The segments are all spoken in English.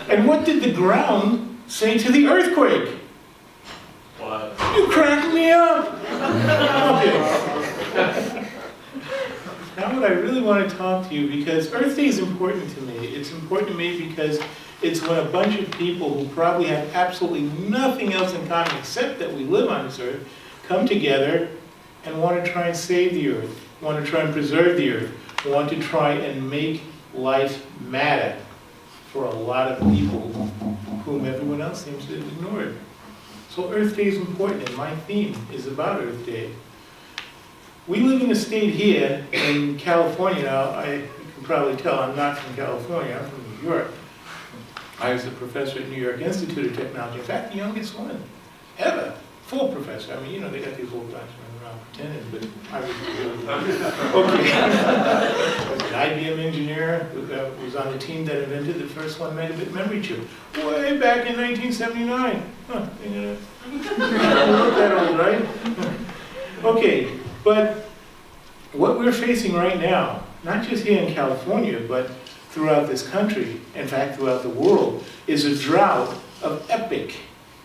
And what did the ground say to the earthquake? What? You cracked me up! Okay. Now what I really want to talk to you, because Earth Day is important to me. It's important to me because it's when a bunch of people who probably have absolutely nothing else in common except that we live on this earth come together and want to try and save the earth, want to try and preserve the earth, want to try and make life matter for a lot of people whom everyone else seems to have ignored. So Earth Day is important, and my theme is about Earth Day. We live in a state here in California. Now, you can probably tell I'm not from California, I'm from New York. I was a professor at New York Institute of Technology. In fact, the youngest one ever. Full professor. I mean, you know, they got these old guys running around pretending, but I was really... Okay. I was an IBM engineer who was on the team that invented the first 1 megabit memory chip. Way back in 1979. Huh, you know, not that old, right? Okay, but what we're facing right now, not just here in California, but throughout this country, in fact throughout the world, is a drought of epic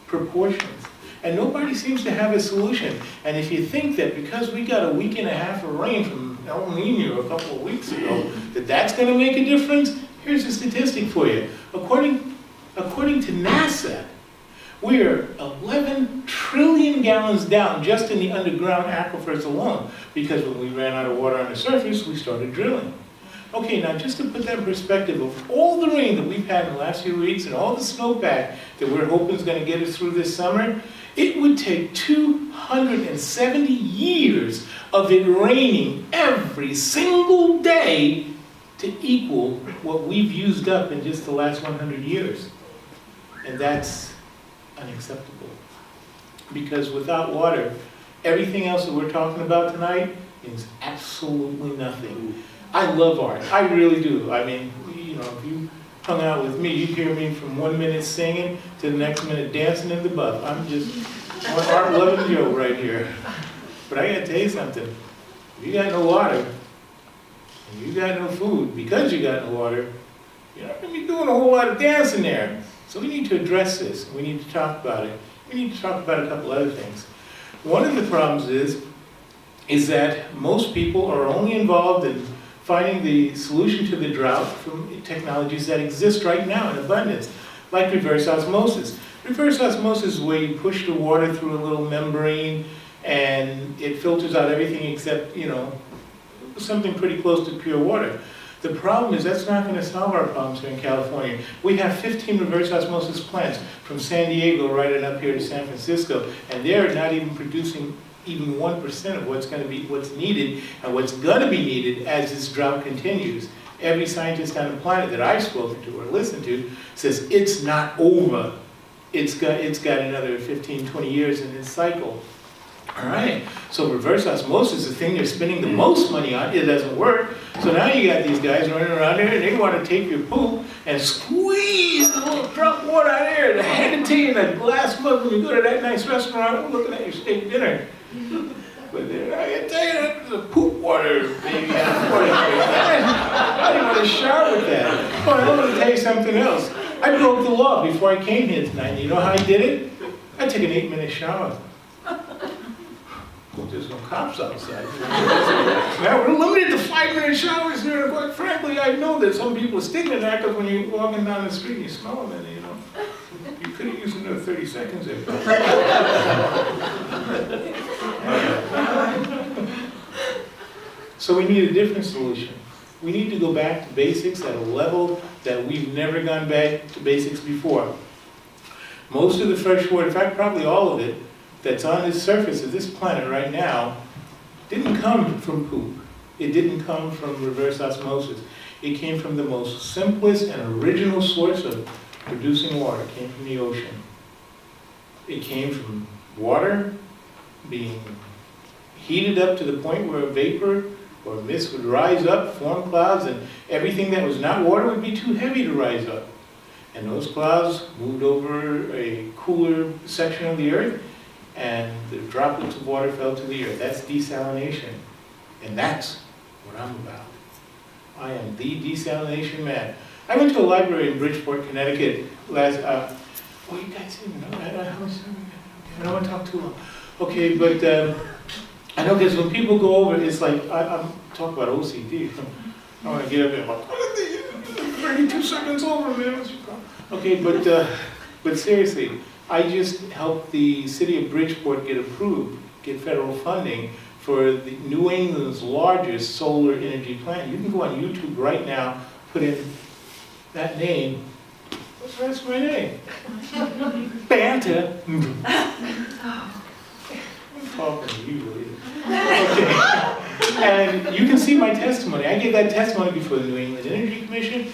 proportions. And nobody seems to have a solution. And if you think that because we got a week and a half of rain from El Nino a couple of weeks ago, that that's going to make a difference, here's a statistic for you. According to NASA, we're 11 trillion gallons down just in the underground aquifers alone, because when we ran out of water on the surface, we started drilling. Okay, now just to put that in perspective of all the rain that we've had in the last few weeks and all the snowpack that we're hoping is going to get us through this summer, it would take 270 years of it raining every single day to equal what we've used up in just the last 100 years. And that's unacceptable. Because without water, everything else that we're talking about tonight is absolutely nothing. I love art, I really do. I mean, you know, if you hung out with me, you'd hear me from 1 minute singing to the next minute dancing in the buff. I'm just one art-loving Joe right here. But I gotta tell you something. If you got no water, and you got no food, because you got no water, you're not gonna be doing a whole lot of dancing there. So we need to address this, we need to talk about it. We need to talk about a couple other things. One of the problems is that most people are only involved in finding the solution to the drought from technologies that exist right now in abundance, like reverse osmosis. Reverse osmosis is where you push the water through a little membrane and it filters out everything except, you know, something pretty close to pure water. The problem is that's not going to solve our problems here in California. We have 15 reverse osmosis plants from San Diego right on up here to San Francisco, and they're not even producing even 1% of what's needed and what's going to be needed as this drought continues. Every scientist on the planet that I've spoken to or listened to says it's not over. It's got another 15, 20 years in this cycle. All right, so reverse osmosis is the thing they're spending the most money on. It doesn't work. So now you got these guys running around there and they want to take your poop and squeeze a little drop of water out of there and hand it to you in a glass mug when you go to that nice restaurant looking at your steak dinner. But then, I can tell you, that's the poop water, baby. I didn't want to shower with that. Oh, and I'm going to tell you something else. I broke the law before I came here tonight. You know how I did it? I took an 8-minute shower. Well, there's no cops outside. Now we're limited to 5-minute showers here, and quite frankly, I know that some people are sticking to that because when you're walking down the street and you smell them, and you know, you could have used another 30 seconds there. So we need a different solution. We need to go back to basics at a level that we've never gone back to basics before. Most of the fresh water, in fact probably all of it, that's on the surface of this planet right now didn't come from poop. It didn't come from reverse osmosis. It came from the most simplest and original source of producing water. It came from the ocean. It came from water being heated up to the point where a vapor or mist would rise up, form clouds, and everything that was not water would be too heavy to rise up. And those clouds moved over a cooler section of the earth, and the droplets of water fell to the earth. That's desalination. And that's what I'm about. I am the desalination man. I went to a library in Bridgeport, Connecticut last, oh, you guys didn't know that? How much time we got? I don't want to talk too long. Okay, but I know because when people go over, it's like, I'm talking about OCD. I want to get up there, I'm like, 32 seconds over, man, what's your problem? Okay, but seriously, I just helped the city of Bridgeport get approved, get federal funding for the New England's largest solar energy plant. You can go on YouTube right now, put in that name. What's my name? Banta. I'm talking to you, really. Okay. And you can see my testimony. I gave that testimony before the New England Energy Commission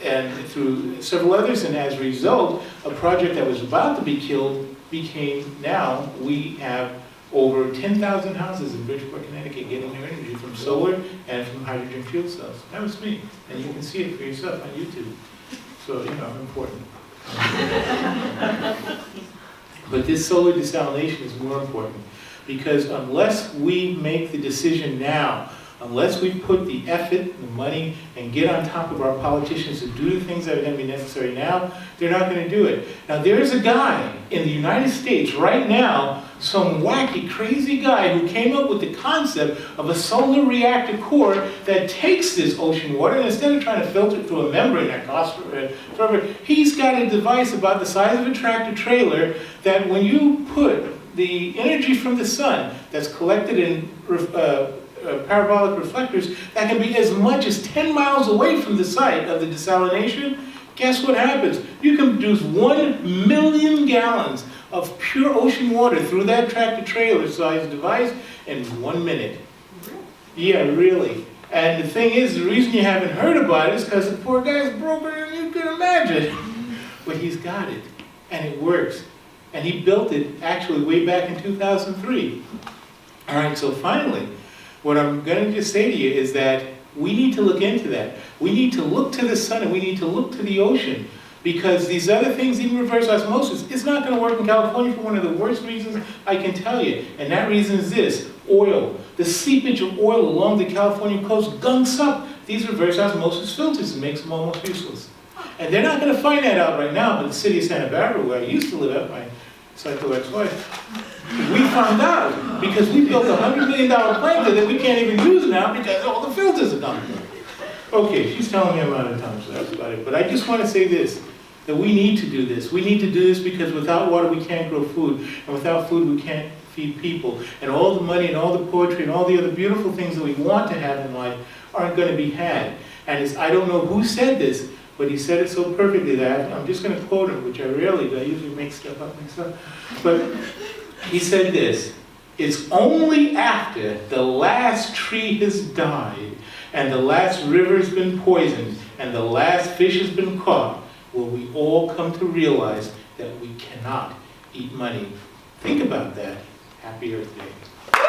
and through several others, and as a result, a project that was about to be killed became now, we have over 10,000 houses in Bridgeport, Connecticut getting their energy from solar and from hydrogen fuel cells. That was me, and you can see it for yourself on YouTube. So, you know, I'm important. But this solar desalination is more important because unless we make the decision now, unless we put the effort, the money, and get on top of our politicians to do the things that are going to be necessary now, they're not going to do it. Now, there is a guy in the United States right now, some wacky, crazy guy who came up with the concept of a solar reactor core that takes this ocean water, and instead of trying to filter it through a membrane that costs forever, he's got a device about the size of a tractor trailer that when you put the energy from the sun that's collected in parabolic reflectors that can be as much as 10 miles away from the site of the desalination, guess what happens? You can produce 1 million gallons of pure ocean water through that tractor trailer sized device in 1 minute. Yeah, really. And the thing is, the reason you haven't heard about it is because the poor guy's broker than you can imagine. But he's got it, and it works. And he built it actually way back in 2003. All right, so finally, what I'm going to just say to you is that we need to look into that. We need to look to the sun and we need to look to the ocean because these other things, even reverse osmosis, it's not going to work in California for one of the worst reasons I can tell you. And that reason is this: oil. The seepage of oil along the California coast gunks up these reverse osmosis filters and makes them almost useless. And they're not going to find that out right now, but the city of Santa Barbara, where I used to live at, my psycho ex-wife, we found out because we built a $100 million plant that we can't even use now because all the filters are done. Okay, she's telling me I'm out of time, so that's about it. But I just want to say this, that we need to do this. We need to do this because without water we can't grow food, and without food we can't feed people. And all the money and all the poetry and all the other beautiful things that we want to have in life aren't going to be had. And I don't know who said this, but he said it so perfectly that I'm just going to quote him, which I rarely do. I usually make stuff up myself. But he said this: it's only after the last tree has died and the last river has been poisoned and the last fish has been caught will we all come to realize that we cannot eat money. Think about that. Happy Earth Day.